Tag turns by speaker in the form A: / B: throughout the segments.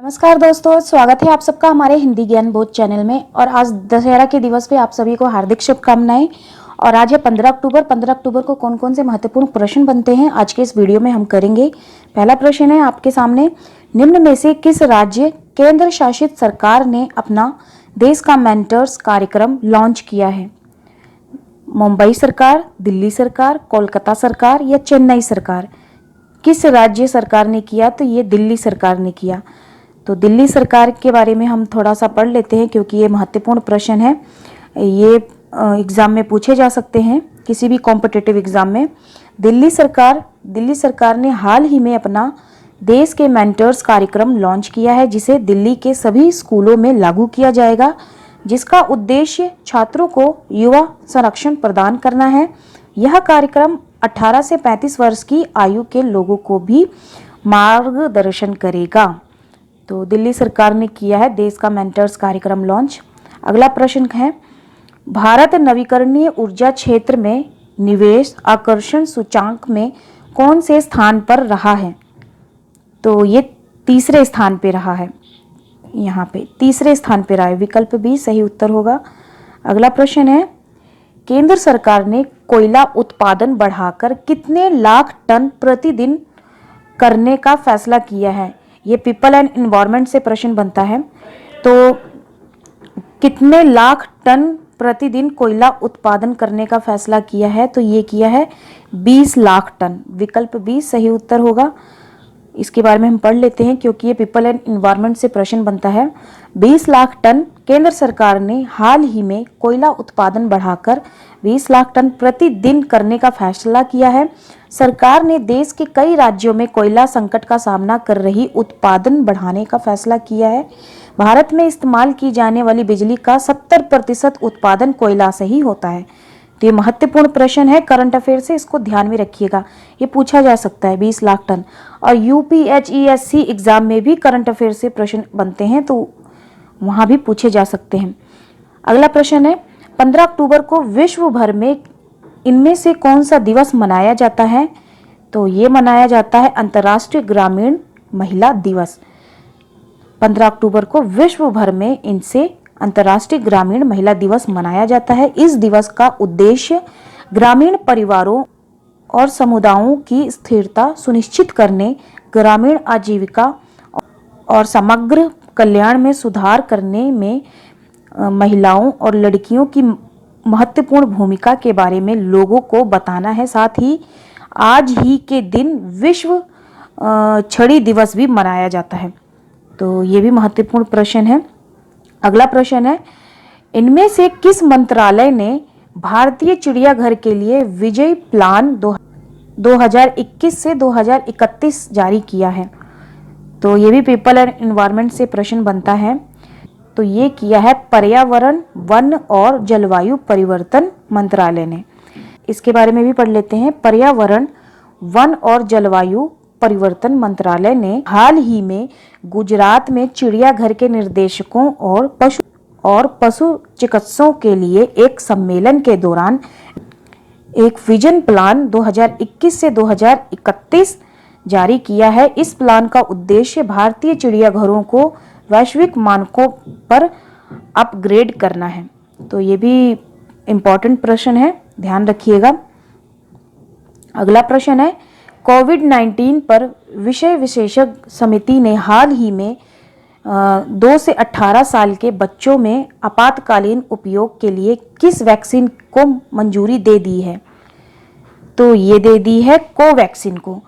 A: नमस्कार दोस्तों, स्वागत है आप सबका हमारे हिंदी ज्ञान बोध चैनल में। और आज दशहरा के दिवस पे आप सभी को हार्दिक शुभकामनाएं। और आज है 15 अक्टूबर। 15 अक्टूबर को कौन कौन से महत्वपूर्ण प्रश्न बनते हैं आज के इस वीडियो में हम करेंगे। पहला प्रश्न है आपके सामने, निम्न में से किस राज्य केंद्र शासित सरकार ने अपना देश का मेंटर्स कार्यक्रम लॉन्च किया है? मुंबई सरकार, दिल्ली सरकार, कोलकाता सरकार या चेन्नई सरकार? किस राज्य सरकार ने किया? तो ये दिल्ली सरकार ने किया। तो दिल्ली सरकार के बारे में हम थोड़ा सा पढ़ लेते हैं क्योंकि ये महत्वपूर्ण प्रश्न है। ये एग्ज़ाम में पूछे जा सकते हैं, किसी भी कॉम्पिटिटिव एग्ज़ाम में। दिल्ली सरकार ने हाल ही में अपना देश के मेंटर्स कार्यक्रम लॉन्च किया है, जिसे दिल्ली के सभी स्कूलों में लागू किया जाएगा, जिसका उद्देश्य छात्रों को युवा संरक्षण प्रदान करना है। यह कार्यक्रम 18 से 35 वर्ष की आयु के लोगों को भी मार्गदर्शन करेगा। तो दिल्ली सरकार ने किया है देश का मेंटर्स कार्यक्रम लॉन्च। अगला प्रश्न है, भारत नवीकरणीय ऊर्जा क्षेत्र में निवेश आकर्षण सूचांक में कौन से स्थान पर रहा है? तो ये तीसरे स्थान पे रहा है। यहाँ पे तीसरे स्थान पे रहा है, विकल्प बी सही उत्तर होगा। अगला प्रश्न है, केंद्र सरकार ने कोयला उत्पादन बढ़ाकर कितने लाख टन प्रतिदिन करने का फैसला किया है? ये पीपल एंड एनवायरनमेंट से प्रश्न बनता है। तो कितने लाख टन प्रतिदिन कोयला उत्पादन करने का फैसला किया है? तो ये किया है 20 लाख टन। विकल्प बी सही उत्तर होगा। इसके बारे में हम पढ़ लेते हैं क्योंकि ये पीपल एंड एनवायरनमेंट से प्रश्न बनता है। 20 लाख टन केंद्र सरकार ने हाल ही में कोयला उत्पादन बढ़ाकर 20 लाख टन प्रतिदिन करने का फैसला किया है। सरकार ने देश के कई राज्यों में कोयला संकट का सामना कर रही उत्पादन बढ़ाने का फैसला किया है। भारत में इस्तेमाल की जाने वाली बिजली का 70% उत्पादन कोयला से ही होता है। तो ये महत्वपूर्ण प्रश्न है, करंट अफेयर से, इसको ध्यान में रखिएगा। ये पूछा जा सकता है 20 लाख टन। और यूपीएचईएससी एग्जाम में भी करंट अफेयर से प्रश्न बनते हैं, तो वहां भी पूछे जा सकते हैं। अगला प्रश्न है, 15 अक्टूबर को विश्व भर में इनमें से कौन सा दिवस मनाया जाता है? तो ये मनाया जाता है अंतर्राष्ट्रीय ग्रामीण महिला दिवस। 15 अक्टूबर को विश्व भर में इनसे अंतर्राष्ट्रीय ग्रामीण महिला दिवस मनाया जाता है। इस दिवस का उद्देश्य ग्रामीण परिवारों और समुदायों की स्थिरता सुनिश्चित करने, ग्रामीण आजीविका और समग्र कल्याण में सुधार करने में महिलाओं और लड़कियों की महत्वपूर्ण भूमिका के बारे में लोगों को बताना है। साथ ही आज ही के दिन विश्व छड़ी दिवस भी मनाया जाता है। तो ये भी महत्वपूर्ण प्रश्न है। अगला प्रश्न है, इनमें से किस मंत्रालय ने भारतीय चिड़ियाघर के लिए विजय प्लान 2021 से 2031 जारी किया है? तो ये भी पीपल एंड एनवायरनमेंट से प्रश्न बनता है। तो ये किया है पर्यावरण, वन और जलवायु परिवर्तन मंत्रालय ने। इसके बारे में भी पढ़ लेते हैं। पर्यावरण, वन और जलवायु परिवर्तन मंत्रालय ने हाल ही में गुजरात में चिड़ियाघर के निर्देशकों और पशु चिकित्सकों के लिए एक सम्मेलन के दौरान एक विजन प्लान 2021 से 2031 जारी किया है। इस प्लान का उद्देश्य भारतीय चिड़ियाघरों को वैश्विक मानकों पर अपग्रेड करना है। तो ये भी इम्पोर्टेंट प्रश्न है, ध्यान रखिएगा। अगला प्रश्न है, कोविड-19 पर विषय विशेषज्ञ समिति ने हाल ही में 2 से 18 साल के बच्चों में आपातकालीन उपयोग के लिए किस वैक्सीन को मंजूरी दे दी है? तो ये दे दी है कोवैक्सीन को।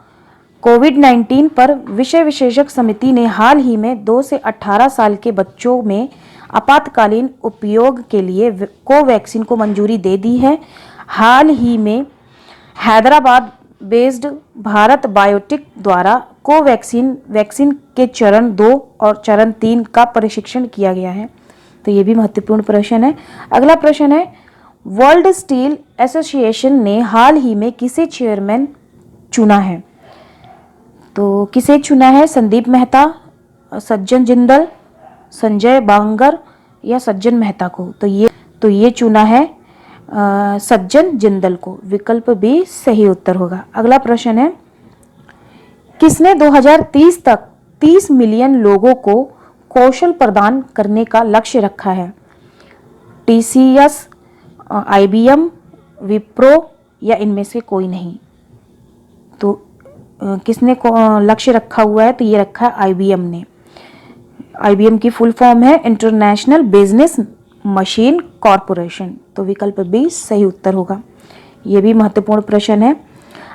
A: कोविड-19 पर विषय विशेषज्ञ समिति ने हाल ही में 2 से 18 साल के बच्चों में आपातकालीन उपयोग के लिए कोवैक्सीन को मंजूरी दे दी है। हाल ही में हैदराबाद बेस्ड भारत बायोटेक द्वारा वैक्सीन के चरण 2 और चरण 3 का परीक्षण किया गया है। तो ये भी महत्वपूर्ण प्रश्न है। अगला प्रश्न है, वर्ल्ड स्टील एसोसिएशन ने हाल ही में किसे चेयरमैन चुना है? तो किसे चुना है? संदीप मेहता, सज्जन जिंदल, संजय बांगर या सज्जन मेहता को? तो ये चुना है सज्जन जिंदल को। विकल्प बी सही उत्तर होगा। अगला प्रश्न है, किसने 2030 तक 30 मिलियन लोगों को कौशल प्रदान करने का लक्ष्य रखा है? टीसीएस, आईबीएम, विप्रो या इनमें से कोई नहीं? तो किसने लक्ष्य रखा हुआ है? तो ये रखा है आईबीएम ने। आईबीएम की फुल फॉर्म है इंटरनेशनल बिजनेस मशीन कॉरपोरेशन। तो विकल्प बी सही उत्तर होगा। ये भी महत्वपूर्ण प्रश्न है।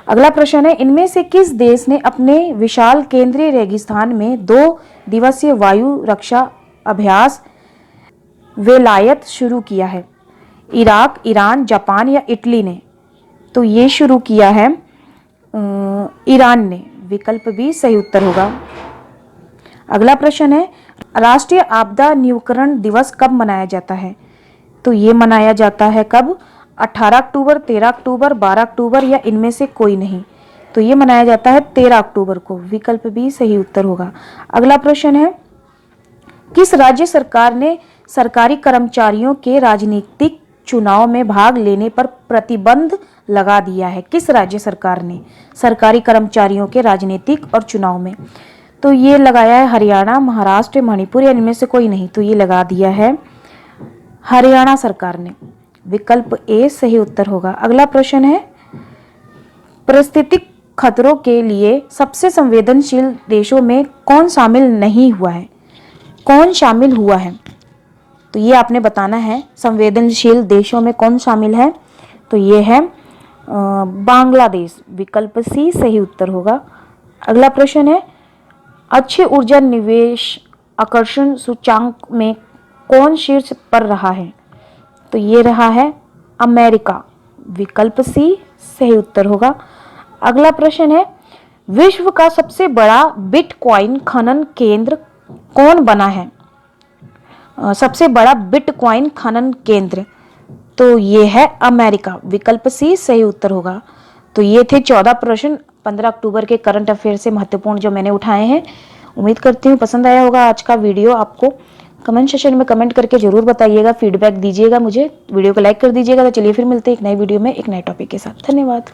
A: अगला प्रश्न है, इनमें से किस देश ने अपने विशाल केंद्रीय रेगिस्तान में 2 दिवसीय वायु रक्षा अभ्यास वेलायत शुरू किया है? इराक, ईरान, जापान या इटली ने? तो ये शुरू किया है ईरान ने। विकल्प बी सही उत्तर होगा। अगला प्रश्न है, राष्ट्रीय आपदा निवारण दिवस कब मनाया जाता है? तो ये मनाया जाता है कब? 18 अक्टूबर, 13 अक्टूबर, 12 अक्टूबर या इनमें से कोई नहीं? तो ये मनाया जाता है 13 अक्टूबर को। विकल्प बी सही उत्तर होगा। अगला प्रश्न है, किस राज्य सरकार ने सरकारी कर्मचारियों के राजनीतिक चुनाव में भाग लेने पर प्रतिबंध लगा दिया है? किस राज्य सरकार ने सरकारी कर्मचारियों के राजनीतिक और चुनाव में? तो ये लगाया है हरियाणा, महाराष्ट्र, मणिपुर या इनमें से कोई नहीं? तो ये लगा दिया है हरियाणा सरकार ने। विकल्प ए सही उत्तर होगा। अगला प्रश्न है, पारिस्थितिक खतरों के लिए सबसे संवेदनशील देशों में कौन शामिल नहीं हुआ है? कौन शामिल हुआ है? तो ये आपने बताना है। संवेदनशील देशों में कौन शामिल है? तो ये है बांग्लादेश। विकल्प सी सही उत्तर होगा। अगला प्रश्न है, अच्छे ऊर्जा निवेश आकर्षण सूचांक में कौन शीर्ष पर रहा है? तो ये रहा है अमेरिका। विकल्प सी सही उत्तर होगा। अगला प्रश्न है, विश्व का सबसे बड़ा बिटकॉइन खनन केंद्र कौन बना है? सबसे बड़ा बिटकॉइन खनन केंद्र, तो ये है अमेरिका। विकल्प सी सही उत्तर होगा। तो ये थे 14 प्रश्न 15 अक्टूबर के करंट अफेयर से महत्वपूर्ण जो मैंने उठाए हैं। उम्मीद करती हूँ पसंद आया होगा आज का वीडियो। आपको कमेंट सेक्शन में कमेंट करके जरूर बताइएगा, फीडबैक दीजिएगा मुझे। वीडियो को लाइक कर दीजिएगा। तो चलिए फिर मिलते हैं एक नई वीडियो में एक नए टॉपिक के साथ। धन्यवाद।